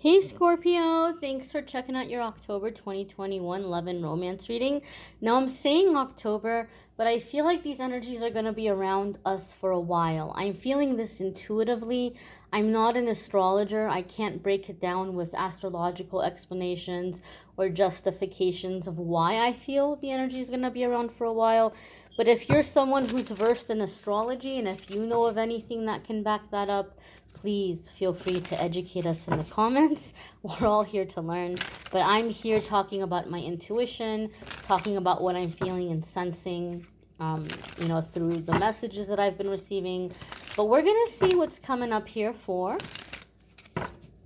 Hey Scorpio, thanks for checking out your October 2021 love and romance reading. Now I'm saying October, but I feel like these energies are going to be around us for a while. I'm feeling this intuitively. I'm not an astrologer. I can't break it down with astrological explanations or justifications of why I feel the energy is going to be around for a while. But if you're someone who's versed in astrology and if you know of anything that can back that up, please feel free to educate us in the comments. We're all here to learn. But I'm here talking about my intuition, talking about what I'm feeling and sensing, through the messages that I've been receiving. But we're going to see what's coming up here for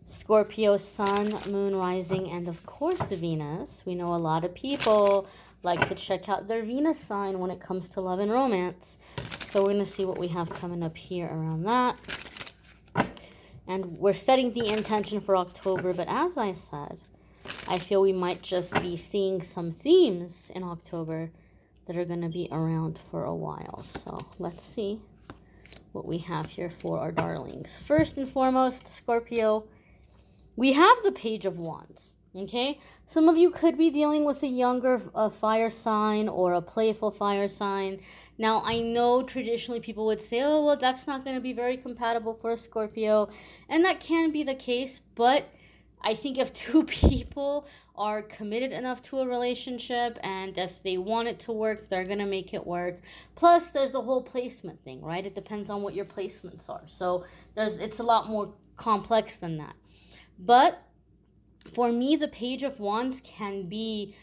Scorpio, Sun, Moon, Rising, and of course Venus. We know a lot of people like to check out their Venus sign when it comes to love and romance. So we're going to see what we have coming up here around that. And we're setting the intention for October, but as I said, I feel we might just be seeing some themes in October that are going to be around for a while. So let's see what we have here for our darlings. First and foremost, Scorpio, we have the Page of Wands. Okay, some of you could be dealing with a younger fire sign or a playful fire sign. Now, I know traditionally people would say, oh, well, that's not going to be very compatible for a Scorpio. And that can be the case, but I think if two people are committed enough to a relationship and if they want it to work, they're going to make it work. Plus, there's the whole placement thing, right? It depends on what your placements are. So it's a lot more complex than that. But for me, the Page of Wands can be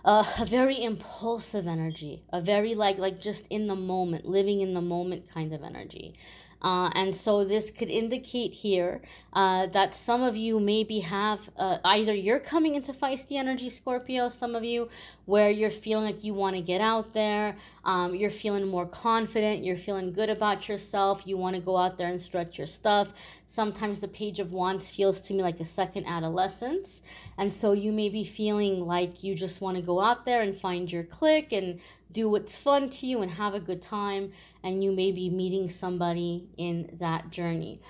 a very impulsive energy, a very like just in the moment, living in the moment kind of energy. And so this could indicate here that some of you maybe have either you're coming into feisty energy, Scorpio, some of you, where you're feeling like you want to get out there. You're feeling more confident. You're feeling good about yourself. You want to go out there and stretch your stuff. Sometimes the Page of Wands feels to me like a second adolescence. And so you may be feeling like you just want to go out there and find your clique and do what's fun to you and have a good time, and you may be meeting somebody in that journey.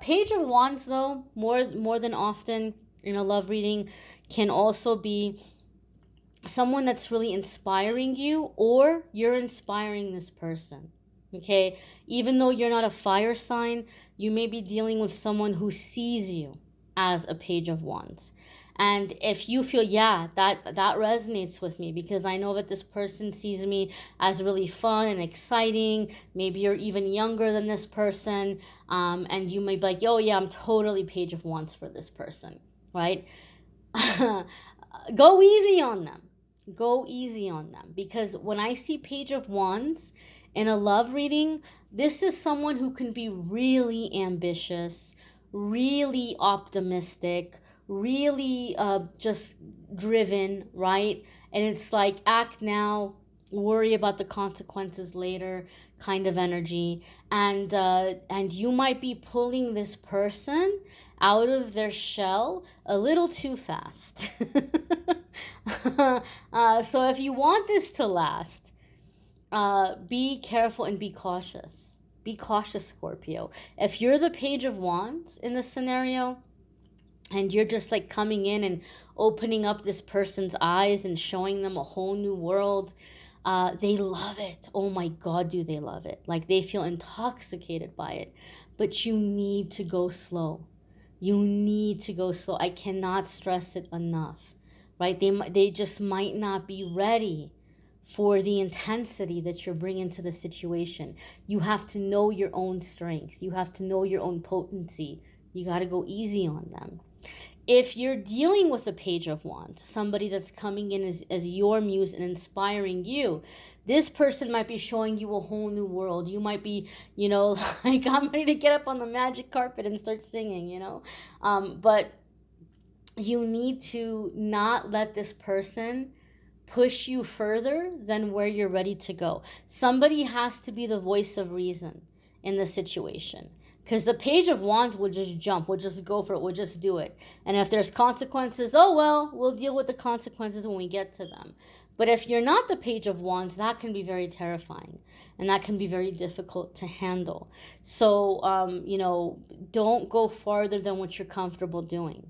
Page of Wands, though, more than often in a love reading, can also be someone that's really inspiring you, or you're inspiring this person. Okay, even though you're not a fire sign, you may be dealing with someone who sees you as a Page of Wands. And if you feel, yeah, that resonates with me because I know that this person sees me as really fun and exciting. Maybe you're even younger than this person. And you may be like, oh, yeah, I'm totally Page of Wands for this person, right? Go easy on them. Go easy on them. Because when I see Page of Wands in a love reading, this is someone who can be really ambitious, really optimistic, really just driven, right? And it's like act now, worry about the consequences later kind of energy. And you might be pulling this person out of their shell a little too fast. So if you want this to last, be careful and be cautious. Be cautious, Scorpio. If you're the Page of Wands in this scenario, and you're just like coming in and opening up this person's eyes and showing them a whole new world, they love it. Oh my God, do they love it. Like they feel intoxicated by it. But you need to go slow. You need to go slow. I cannot stress it enough, right? They just might not be ready for the intensity that you're bringing to the situation. You have to know your own strength. You have to know your own potency. You got to go easy on them. If you're dealing with a Page of Wands, somebody that's coming in as your muse and inspiring you, this person might be showing you a whole new world. You might be, like, I'm ready to get up on the magic carpet and start singing, But you need to not let this person push you further than where you're ready to go. Somebody has to be the voice of reason in the situation. Because the Page of Wands will just jump, will just go for it, will just do it. And if there's consequences, oh well, we'll deal with the consequences when we get to them. But if you're not the Page of Wands, that can be very terrifying, and that can be very difficult to handle. So, you know, don't go farther than what you're comfortable doing.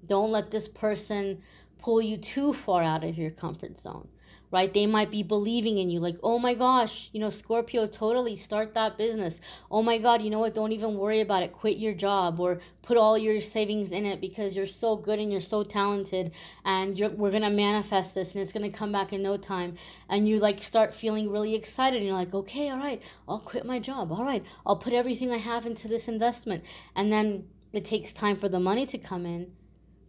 Don't let this person pull you too far out of your comfort zone, right? They might be believing in you, like, oh my gosh, you know, Scorpio, totally start that business. Oh my God, you know what? Don't even worry about it. Quit your job, or put all your savings in it, because you're so good and you're so talented, and we're going to manifest this and it's going to come back in no time. And you like start feeling really excited, and you're like, okay, all right, I'll quit my job. All right, I'll put everything I have into this investment. And then it takes time for the money to come in.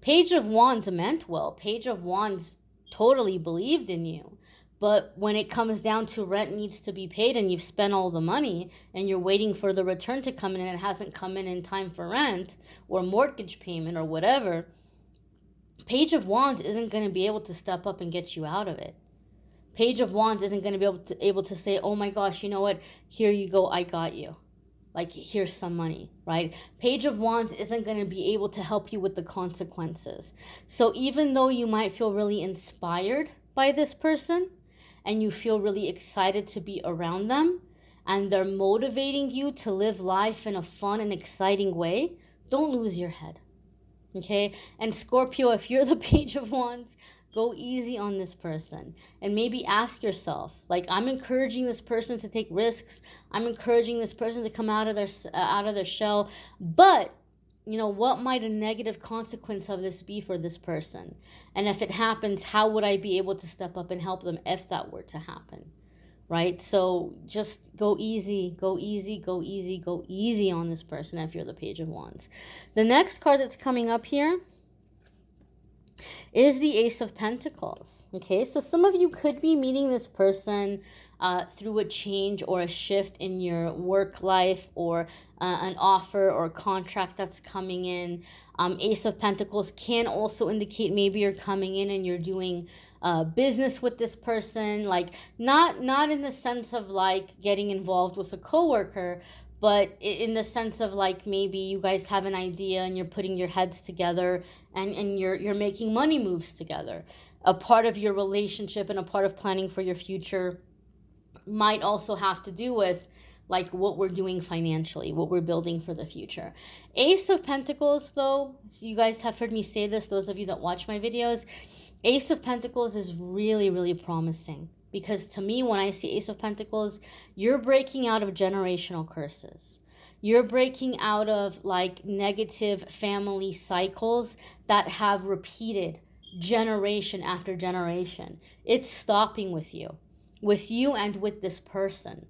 Page of Wands meant well. Page of Wands totally believed in you. But when it comes down to rent needs to be paid, and you've spent all the money and you're waiting for the return to come in, and it hasn't come in time for rent or mortgage payment or whatever, Page of Wands isn't going to be able to step up and get you out of it. Page of Wands isn't going to be able to say, oh my gosh, you know what? Here you go. I got you. Like, here's some money, right? Page of Wands isn't going to be able to help you with the consequences. So even though you might feel really inspired by this person, and you feel really excited to be around them, and they're motivating you to live life in a fun and exciting way, don't lose your head, okay? And Scorpio, if you're the Page of Wands, go easy on this person, and maybe ask yourself, like, I'm encouraging this person to take risks. I'm encouraging this person to come out of their shell. But, you know, what might a negative consequence of this be for this person? And if it happens, how would I be able to step up and help them if that were to happen? Right? So just go easy, go easy, go easy, go easy on this person if you're the Page of Wands. The next card that's coming up here is the Ace of Pentacles. Okay, so some of you could be meeting this person through a change or a shift in your work life, or an offer or contract that's coming in. Ace of Pentacles can also indicate maybe you're coming in and you're doing business with this person, like not in the sense of like getting involved with a coworker, but in the sense of like maybe you guys have an idea and you're putting your heads together, and you're making money moves together. A part of your relationship and a part of planning for your future might also have to do with like what we're doing financially, what we're building for the future. Ace of Pentacles, though, so you guys have heard me say this, those of you that watch my videos, Ace of Pentacles is really, really promising. Because to me, when I see Ace of Pentacles, you're breaking out of generational curses. You're breaking out of like negative family cycles that have repeated generation after generation. It's stopping with you and with this person,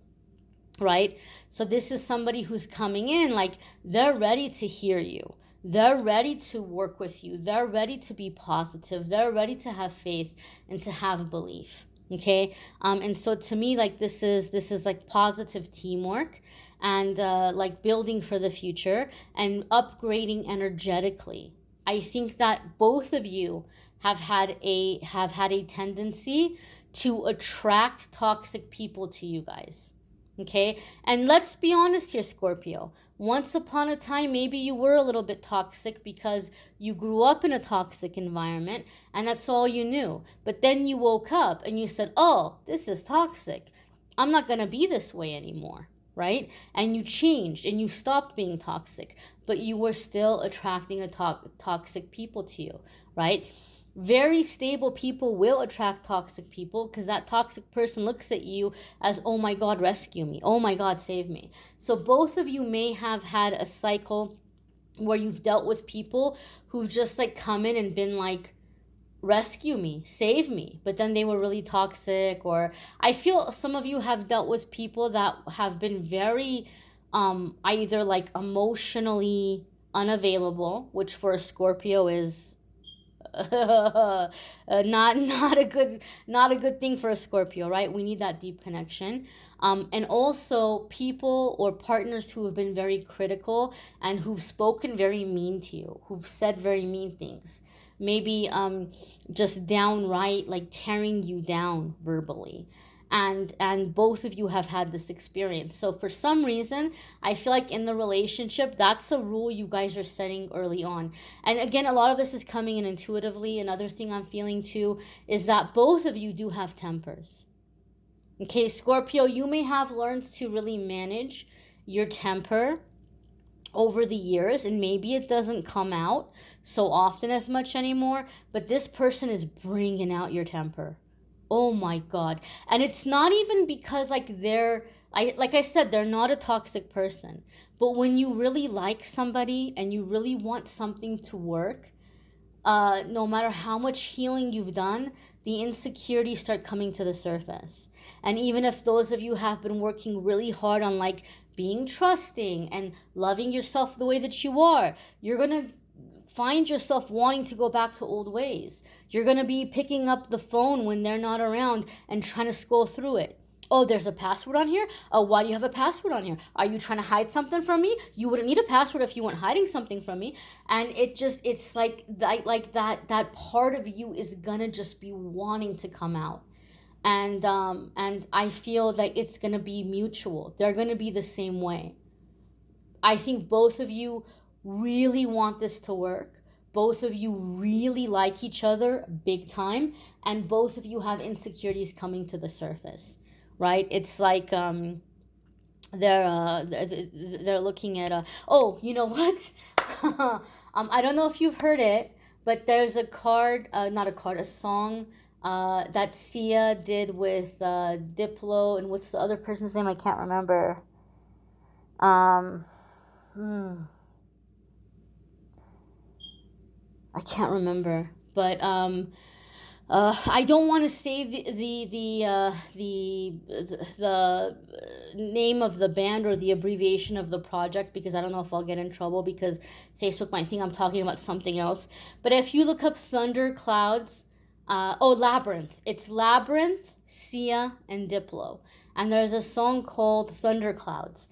right? So this is somebody who's coming in, like they're ready to hear you. They're ready to work with you. They're ready to be positive. They're ready to have faith and to have belief. Okay, and so to me, like this is like positive teamwork, and like building for the future and upgrading energetically. I think that both of you have had a tendency to attract toxic people to you guys. Okay, and let's be honest here, Scorpio. Once upon a time, maybe you were a little bit toxic because you grew up in a toxic environment and that's all you knew. But then you woke up and you said, oh, this is toxic. I'm not going to be this way anymore, right? And you changed and you stopped being toxic, but you were still attracting toxic people to you, right? Very stable people will attract toxic people because that toxic person looks at you as, oh my God, rescue me. Oh my God, save me. So both of you may have had a cycle where you've dealt with people who've just like come in and been like, rescue me, save me. But then they were really toxic. Or I feel some of you have dealt with people that have been very either like emotionally unavailable, which for a Scorpio is not a good thing for a Scorpio, right? We need that deep connection. And also people or partners who have been very critical and who've spoken very mean to you, who've said very mean things, maybe just downright like tearing you down verbally. and both of you have had this experience. So for some reason, I feel like in the relationship, that's a rule you guys are setting early on. And again, a lot of this is coming in intuitively. Another thing I'm feeling too is that both of you do have tempers. Okay, Scorpio, you may have learned to really manage your temper over the years, and maybe it doesn't come out so often as much anymore, but this person is bringing out your temper. Oh my God. And it's not even because like I said, they're not a toxic person. But when you really like somebody and you really want something to work, no matter how much healing you've done, the insecurities start coming to the surface. And even if those of you have been working really hard on like being trusting and loving yourself the way that you are, you're going to find yourself wanting to go back to old ways. You're going to be picking up the phone when they're not around and trying to scroll through it. Oh, there's a password on here? Oh, why do you have a password on here? Are you trying to hide something from me? You wouldn't need a password if you weren't hiding something from me. And it's like that part of you is going to just be wanting to come out. And I feel that it's going to be mutual. They're going to be the same way. I think both of you really want this to work. Both of you really like each other big time, and both of you have insecurities coming to the surface, right? It's like they're looking at oh, you know what? I don't know if you've heard it, but there's a song that Sia did with Diplo, and what's the other person's name? I can't remember. I can't remember, but I don't want to say the name of the band or the abbreviation of the project, because I don't know if I'll get in trouble because Facebook might think I'm talking about something else. But if you look up Thunderclouds, Labyrinth. It's Labyrinth, Sia, and Diplo. And there's a song called Thunderclouds.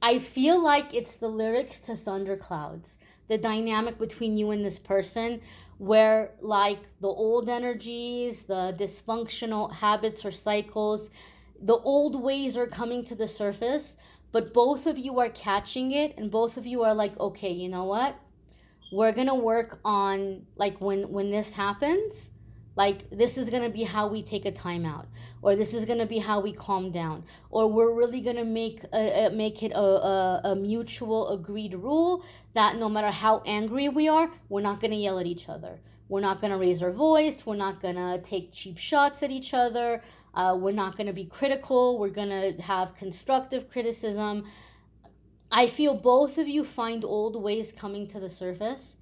I feel like it's the lyrics to Thunderclouds, the dynamic between you and this person, where like the old energies, the dysfunctional habits or cycles, the old ways are coming to the surface, but both of you are catching it, and both of you are like, okay, you know what? We're gonna work on, like, when this happens, like, this is going to be how we take a timeout, or this is going to be how we calm down, or we're really going to make it a mutual agreed rule that no matter how angry we are, we're not going to yell at each other. We're not going to raise our voice. We're not going to take cheap shots at each other. We're not going to be critical. We're going to have constructive criticism. I feel both of you find old ways coming to the surface,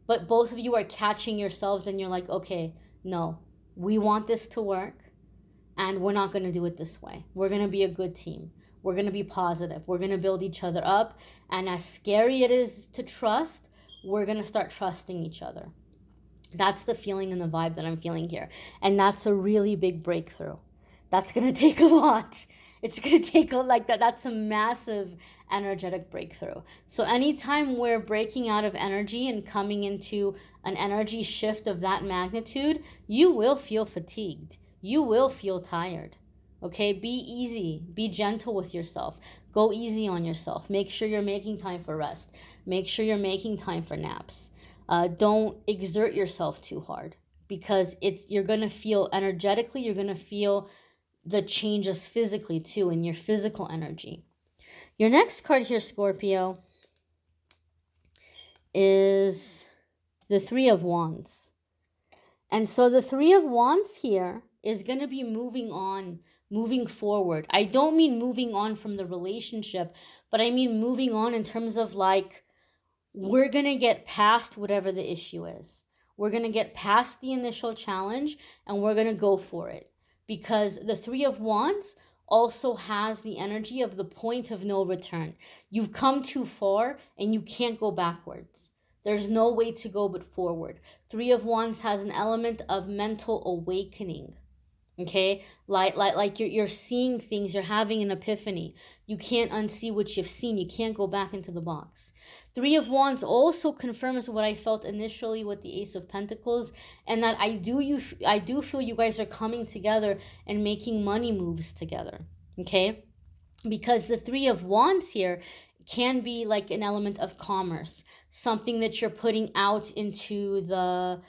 but both of you are catching yourselves and you're like, okay, no, we want this to work, and we're not going to do it this way. We're going to be a good team. We're going to be positive. We're going to build each other up. And as scary it is to trust, we're going to start trusting each other. That's the feeling and the vibe that I'm feeling here. And that's a really big breakthrough. That's going to take a lot. It's going to take that's a massive energetic breakthrough. So anytime we're breaking out of energy and coming into an energy shift of that magnitude, you will feel fatigued. You will feel tired. Okay, be easy. Be gentle with yourself. Go easy on yourself. Make sure you're making time for rest. Make sure you're making time for naps. Don't exert yourself too hard, because you're going to feel energetically, you're going to feel the changes physically too in your physical energy. Your next card here, Scorpio, is the Three of Wands. And so the Three of Wands here is going to be moving on, moving forward. I don't mean moving on from the relationship, but I mean moving on in terms of like, we're going to get past whatever the issue is. We're going to get past the initial challenge and we're going to go for it. Because the Three of Wands also has the energy of the point of no return. You've come too far and you can't go backwards. There's no way to go but forward. Three of Wands has an element of mental awakening. Okay, like you're seeing things, you're having an epiphany. You can't unsee what you've seen. You can't go back into the box. Three of Wands also confirms what I felt initially with the Ace of Pentacles, and that I do feel you guys are coming together and making money moves together. Okay, because the Three of Wands here can be like an element of commerce, something that you're putting out into the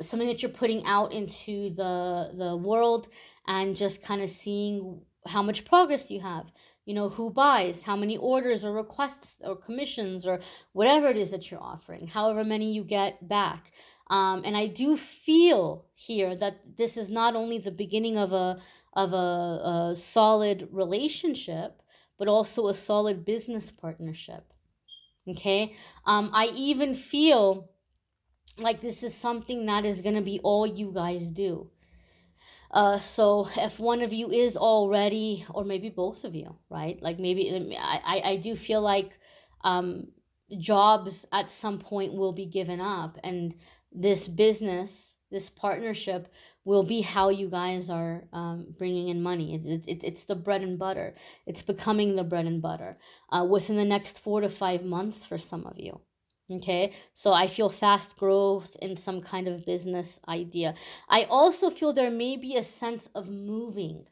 something that you're putting out into the world, and just kind of seeing how much progress you have, you know, who buys, how many orders or requests or commissions or whatever it is that you're offering, however many you get back. And I do feel here that this is not only the beginning of a solid relationship, but also a solid business partnership. Okay. I even feel like this is something that is going to be all you guys do. So if one of you is already, or maybe both of you, right? Like maybe I do feel like jobs at some point will be given up, and this business, this partnership will be how you guys are bringing in money. It's the bread and butter. It's becoming the bread and butter within the next 4 to 5 months for some of you. Okay, so I feel fast growth in some kind of business idea. I also feel there may be a sense of moving,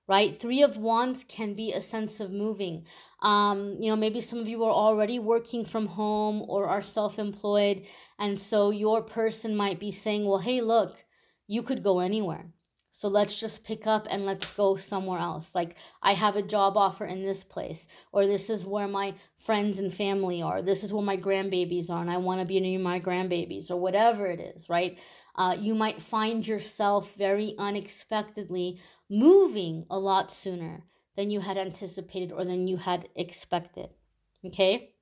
right? Three of Wands can be a sense of moving. You know, maybe some of you are already working from home or are self-employed, and so your person might be saying, well, hey, look, you could go anywhere. So let's just pick up and let's go somewhere else. Like, I have a job offer in this place, or this is where my friends and family are. This is where my grandbabies are, and I want to be near my grandbabies, or whatever it is, right? You might find yourself very unexpectedly moving a lot sooner than you had anticipated or than you had expected. Okay?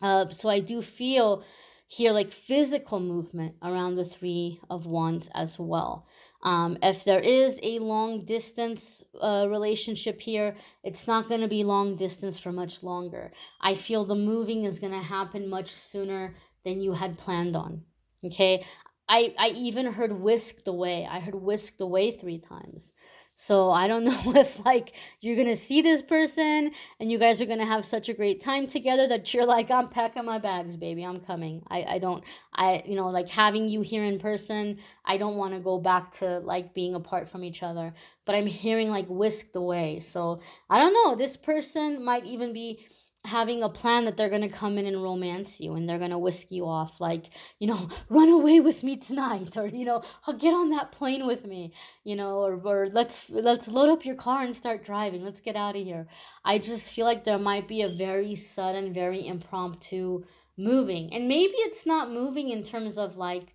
So I do feel here like physical movement around the Three of Wands as well. If there is a long distance relationship here, it's not going to be long distance for much longer. I feel the moving is going to happen much sooner than you had planned on. Okay? I even heard whisked away. I heard whisked away 3 times. So I don't know if like you're going to see this person and you guys are going to have such a great time together that you're like, I'm packing my bags, baby, I'm coming. You know, like having you here in person, I don't want to go back to like being apart from each other. But I'm hearing like whisked away. So I don't know. This person might even be having a plan that they're going to come in and romance you, and they're going to whisk you off, like, you know, run away with me tonight, or, you know, I'll get on that plane with me, you know, or let's load up your car and start driving, let's get out of here. I just feel like there might be a very sudden, very impromptu moving, and maybe it's not moving in terms of like,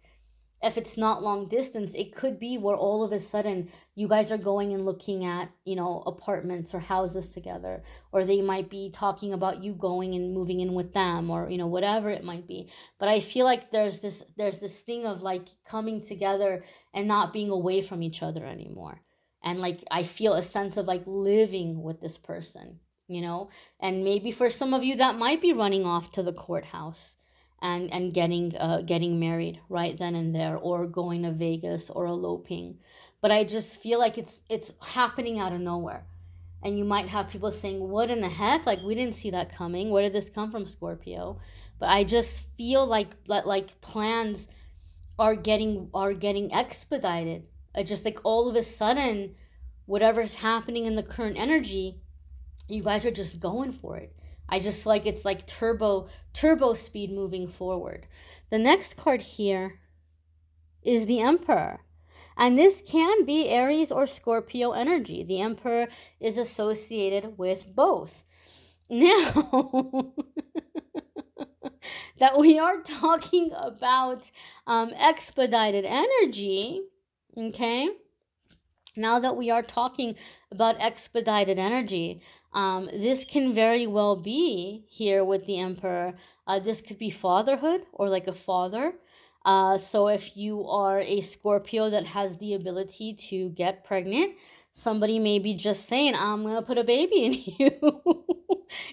if it's not long distance, it could be where all of a sudden you guys are going and looking at, you know, apartments or houses together, or they might be talking about you going and moving in with them, or, you know, whatever it might be. But I feel like there's this thing of like coming together and not being away from each other anymore. And like I feel a sense of like living with this person, you know? And maybe for some of you that might be running off to the courthouse and getting married right then and there, or going to Vegas or eloping. But I just feel like it's happening out of nowhere. And you might have people saying, what in the heck? Like, we didn't see that coming. Where did this come from, Scorpio? But I just feel like plans are getting expedited. Just like all of a sudden, whatever's happening in the current energy, you guys are just going for it. I just feel like it's like turbo speed moving forward. The next card here is the Emperor. And this can be Aries or Scorpio energy. The Emperor is associated with both. Now that we are talking about expedited energy, okay? Now that we are talking about expedited energy, this can very well be here with the Emperor. This could be fatherhood, or like a father. So if you are a Scorpio that has the ability to get pregnant, somebody may be just saying, I'm going to put a baby in you.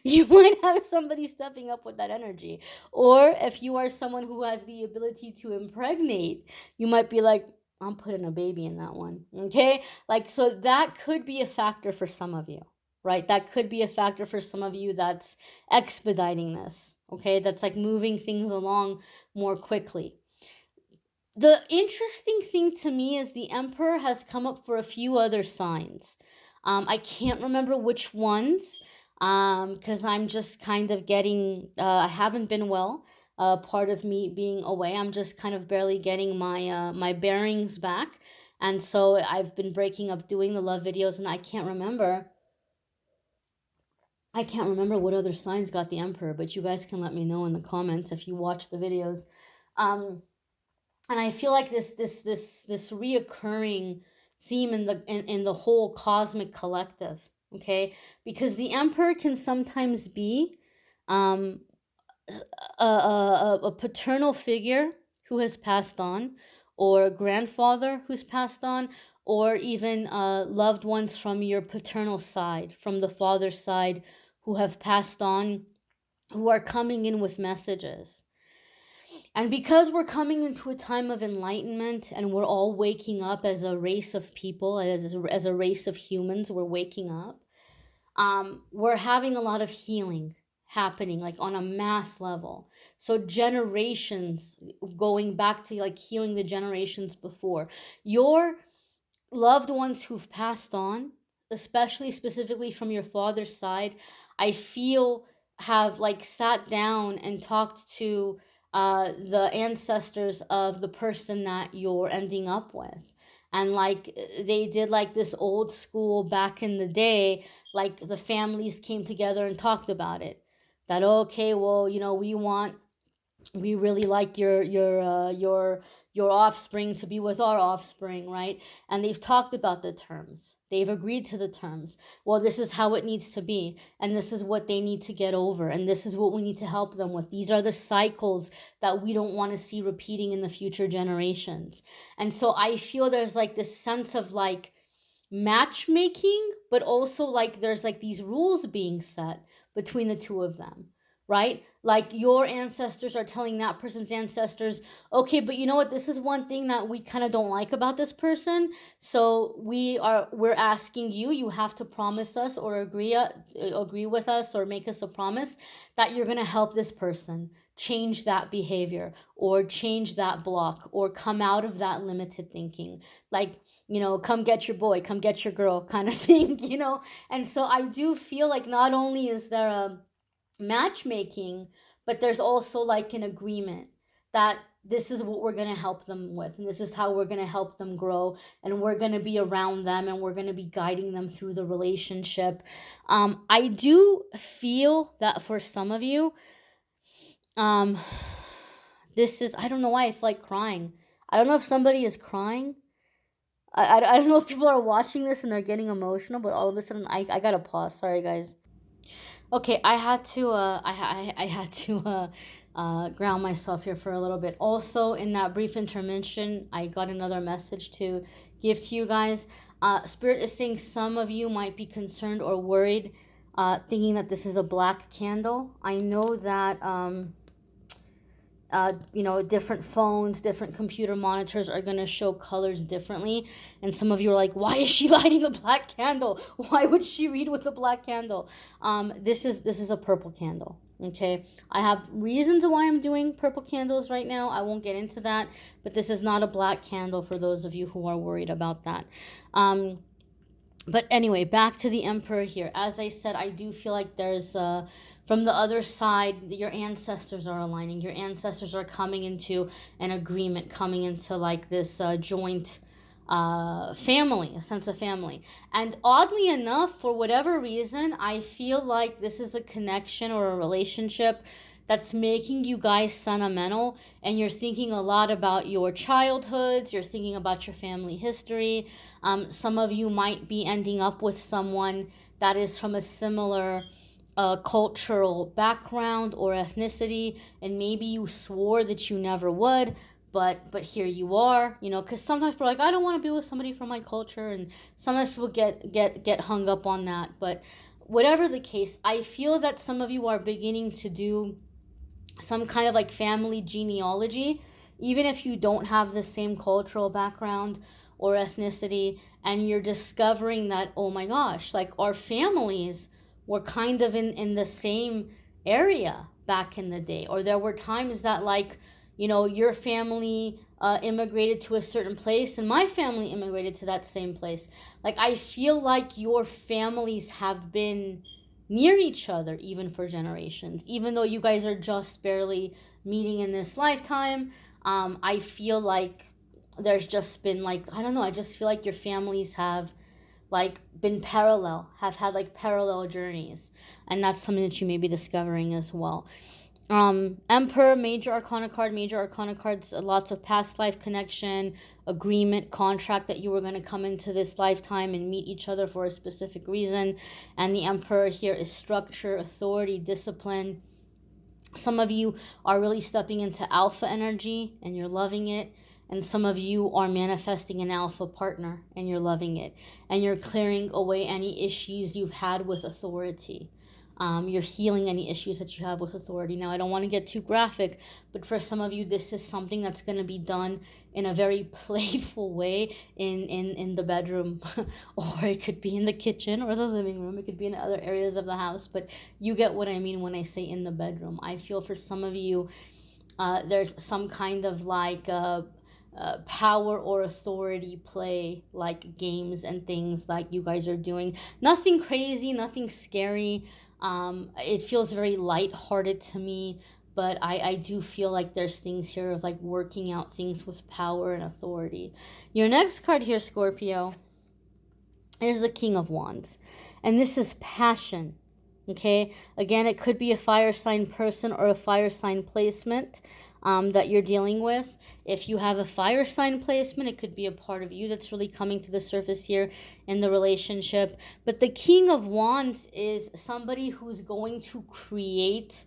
You might have somebody stepping up with that energy. Or if you are someone who has the ability to impregnate, you might be like, I'm putting a baby in that one. Okay? Like, so that could be a factor for some of you, right? That could be a factor for some of you that's expediting this. Okay? That's like moving things along more quickly. The interesting thing to me is the Emperor has come up for a few other signs. I can't remember which ones, because I'm just kind of getting, I haven't been well. Part of me being away, I'm just kind of barely getting my bearings back. And so I've been breaking up doing the love videos, and I can't remember. What other signs got the Emperor, but you guys can let me know in the comments if you watch the videos. And I feel like this reoccurring theme in the whole cosmic collective, okay? Because the Emperor can sometimes be um, a paternal figure who has passed on, or a grandfather who's passed on, or even loved ones from your paternal side, from the father's side, who have passed on, who are coming in with messages. And because we're coming into a time of enlightenment and we're all waking up as a race of people, as a race of humans, we're waking up, we're having a lot of healing happening, like on a mass level. So generations, going back to like healing the generations before. Your loved ones who've passed on, especially specifically from your father's side, I feel have like sat down and talked to the ancestors of the person that you're ending up with. And like they did like this old school back in the day, like the families came together and talked about it. That, okay, well, we really like your offspring to be with our offspring, right? And they've talked about the terms, they've agreed to the terms. Well, this is how it needs to be, and this is what they need to get over, and this is what we need to help them with. These are the cycles that we don't want to see repeating in the future generations. And so I feel there's like this sense of like matchmaking, but also like there's like these rules being set between the two of them, right? Like your ancestors are telling that person's ancestors, okay, but you know what, this is one thing that we kind of don't like about this person, so we're asking you have to promise us or agree with us or make us a promise that you're going to help this person change that behavior or change that block or come out of that limited thinking, like, come get your boy, come get your girl kind of thing. And so I do feel like not only is there a matchmaking, but there's also like an agreement that this is what we're going to help them with, and this is how we're going to help them grow, and we're going to be around them, and we're going to be guiding them through the relationship. I do feel that for some of you, this is, I don't know why I feel like crying. I don't know if somebody is crying. I don't know if people are watching this and they're getting emotional, but all of a sudden I gotta pause. Sorry, guys. Okay, I had to ground myself here for a little bit. Also, in that brief intervention, I got another message to give to you guys. Spirit is saying some of you might be concerned or worried, thinking that this is a black candle. I know that different phones, different computer monitors are going to show colors differently. And some of you are like, why is she lighting a black candle? Why would she read with a black candle? This is a purple candle. Okay, I have reasons why I'm doing purple candles right now. I won't get into that, but this is not a black candle for those of you who are worried about that. But anyway, back to the Emperor here. As I said, I do feel like there's from the other side, your ancestors are aligning. Your ancestors are coming into an agreement, coming into like this joint family, a sense of family. And oddly enough, for whatever reason, I feel like this is a connection or a relationship that's making you guys sentimental, and you're thinking a lot about your childhoods, you're thinking about your family history. Some of you might be ending up with someone that is from a similar cultural background or ethnicity, and maybe you swore that you never would, but here you are, because sometimes people are like, I don't want to be with somebody from my culture, and sometimes people get hung up on that. But whatever the case, I feel that some of you are beginning to do some kind of like family genealogy, even if you don't have the same cultural background or ethnicity, and you're discovering that, oh my gosh, like our families were kind of in the same area back in the day, or there were times that, like, you know, your family immigrated to a certain place and my family immigrated to that same place. Like, I feel like your families have been near each other even for generations, even though you guys are just barely meeting in this lifetime. I feel like there's just been, like, I don't know, I just feel like your families have like been parallel, have had like parallel journeys, and that's something that you may be discovering as well. Emperor, major arcana cards, lots of past life connection, agreement, contract that you were going to come into this lifetime and meet each other for a specific reason. And the Emperor here is structure, authority, discipline. Some of you are really stepping into alpha energy and you're loving it. And some of you are manifesting an alpha partner and you're loving it. And you're clearing away any issues you've had with authority. You're healing any issues that you have with authority. Now, I don't want to get too graphic, but for some of you, this is something that's going to be done in a very playful way in the bedroom, or it could be in the kitchen or the living room. It could be in other areas of the house, but you get what I mean when I say in the bedroom. I feel for some of you, there's some kind of like power or authority play, like games and things like you guys are doing. Nothing crazy, nothing scary. It feels very lighthearted to me, but I do feel like there's things here of like working out things with power and authority. Your next card here, Scorpio, is the King of Wands. And this is passion, okay? Again, it could be a fire sign person or a fire sign placement that you're dealing with. If you have a fire sign placement, it could be a part of you that's really coming to the surface here in the relationship. But the King of Wands is somebody who's going to create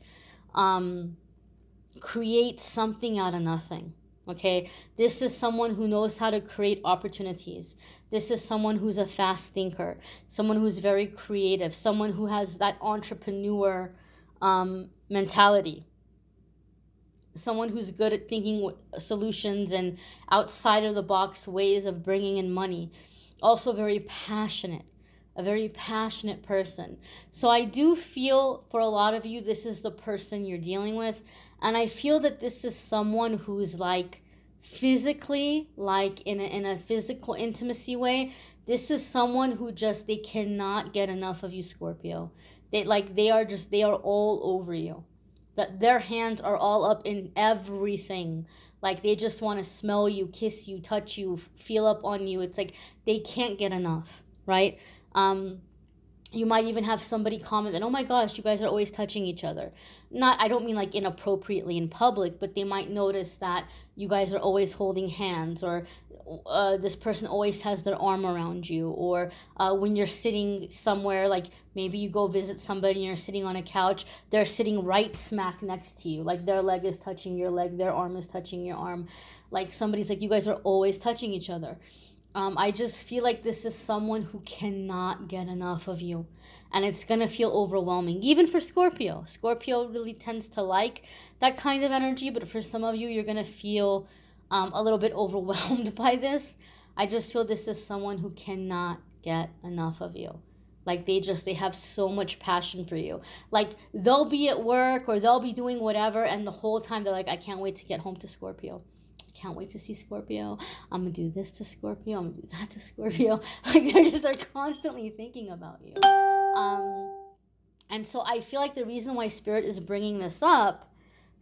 something out of nothing. Okay, this is someone who knows how to create opportunities. This is someone who's a fast thinker, someone who's very creative, someone who has that entrepreneur mentality. Someone who's good at thinking solutions and outside of the box ways of bringing in money. Also very passionate, a very passionate person. So I do feel for a lot of you, this is the person you're dealing with. And I feel that this is someone who's like physically, like in a physical intimacy way. This is someone who just, they cannot get enough of you, Scorpio. They are all over you. That their hands are all up in everything. Like they just want to smell you, kiss you, touch you, feel up on you. It's like they can't get enough, right? You might even have somebody comment that, oh my gosh, you guys are always touching each other. I don't mean like inappropriately in public, but they might notice that you guys are always holding hands, or this person always has their arm around you, or when you're sitting somewhere, like maybe you go visit somebody and you're sitting on a couch, they're sitting right smack next to you, like their leg is touching your leg, their arm is touching your arm, like somebody's like, you guys are always touching each other. I just feel like this is someone who cannot get enough of you. And it's going to feel overwhelming. Even for Scorpio. Scorpio really tends to like that kind of energy. But for some of you, you're going to feel a little bit overwhelmed by this. I just feel this is someone who cannot get enough of you. Like they have so much passion for you. Like they'll be at work or they'll be doing whatever. And the whole time they're like, I can't wait to get home to Scorpio. Can't wait to see Scorpio. I'm gonna do this to Scorpio. I'm gonna do that to Scorpio. Like they're constantly thinking about you. And so I feel like the reason why Spirit is bringing this up,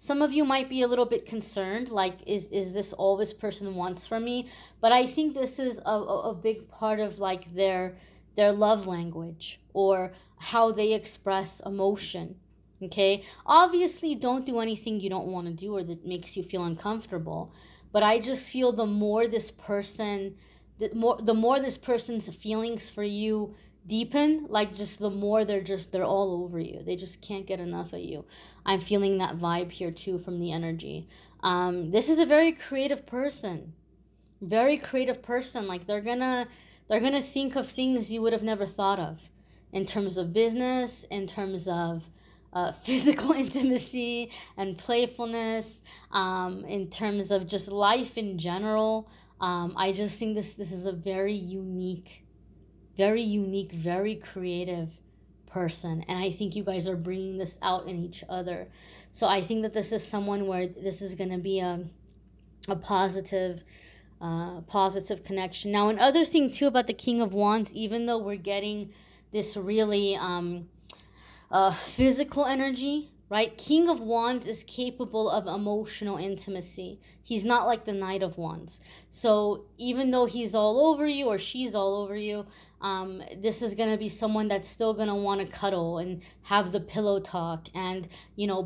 some of you might be a little bit concerned, like, is this all this person wants from me? But I think this is a big part of like their love language, or how they express emotion. Okay, obviously don't do anything you don't want to do or that makes you feel uncomfortable. But I just feel the more this person's feelings for you deepen, like just the more they're all over you. They just can't get enough of you. I'm feeling that vibe here too from the energy. This is a very creative person. Very creative person. Like they're gonna think of things you would have never thought of, in terms of business, in terms of physical intimacy and playfulness, in terms of just life in general. I just think this is a very unique, very creative person, and I think you guys are bringing this out in each other. So I think that this is someone where this is going to be a positive connection. Now, another thing too about the King of Wands, even though we're getting this really physical energy, right? King of Wands is capable of emotional intimacy. He's not like the Knight of Wands. So even though he's all over you or she's all over you, this is going to be someone that's still going to want to cuddle and have the pillow talk and,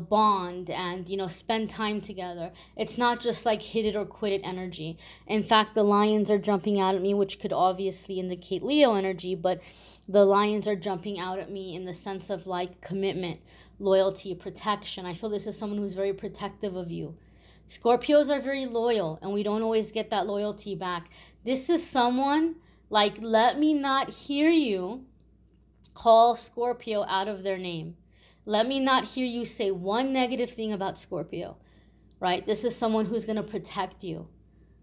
bond and, spend time together. It's not just like hit it or quit it energy. In fact, the lions are jumping out at me, which could obviously indicate Leo energy, but the lions are jumping out at me in the sense of like commitment, loyalty, protection. I feel this is someone who's very protective of you. Scorpios are very loyal, and we don't always get that loyalty back. This is someone like, let me not hear you call Scorpio out of their name. Let me not hear you say one negative thing about Scorpio, right? This is someone who's going to protect you.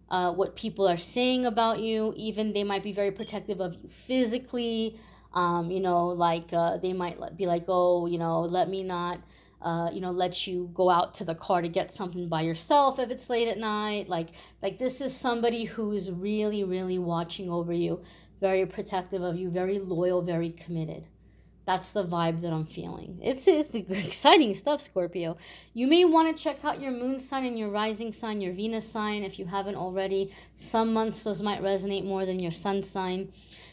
What people are saying about you, even they might be very protective of you physically. They might be like, oh, let me not, let you go out to the car to get something by yourself if it's late at night. Like this is somebody who's really, really watching over you, very protective of you, very loyal, very committed. That's the vibe that I'm feeling. It's exciting stuff, Scorpio. You may want to check out your moon sign and your rising sign, your Venus sign, if you haven't already. Some months those might resonate more than your sun sign.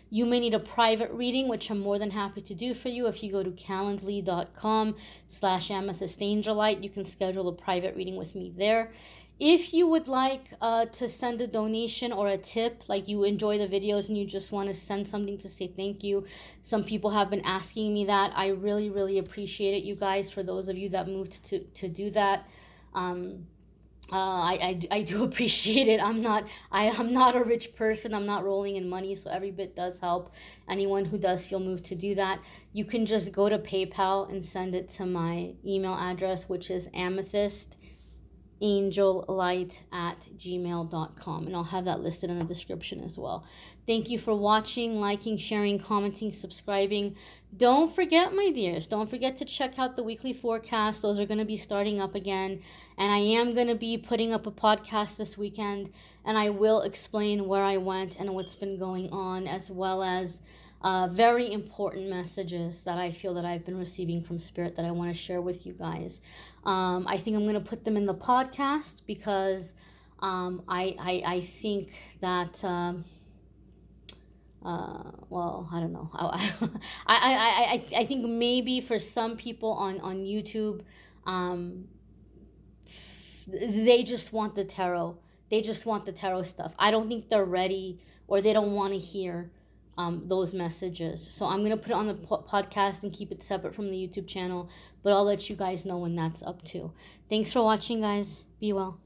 You may need a private reading, which I'm more than happy to do for you. If you go to calendly.com/amethystangelite, you can schedule a private reading with me there. If you would like to send a donation or a tip, like you enjoy the videos and you just want to send something to say thank you, some people have been asking me that. I really, really appreciate it, you guys, for those of you that moved to do that. I do appreciate it. I'm not a rich person. I'm not rolling in money, so every bit does help. Anyone who does feel moved to do that, you can just go to PayPal and send it to my email address, which is amethystangellight@gmail.com, and I'll have that listed in the description as well. Thank you for watching, liking, sharing, commenting, subscribing. Don't forget, my dears, don't forget to check out the weekly forecast. Those are going to be starting up again, and I am going to be putting up a podcast this weekend, and I will explain where I went and what's been going on, as well as very important messages that I feel that I've been receiving from Spirit that I want to share with you guys. I think I'm going to put them in the podcast because I think that I don't know. I think maybe for some people on YouTube, they just want the tarot. They just want the tarot stuff. I don't think they're ready, or they don't want to hear those messages. So I'm going to put it on the podcast and keep it separate from the YouTube channel, but I'll let you guys know when that's up too. Thanks for watching, guys. Be well.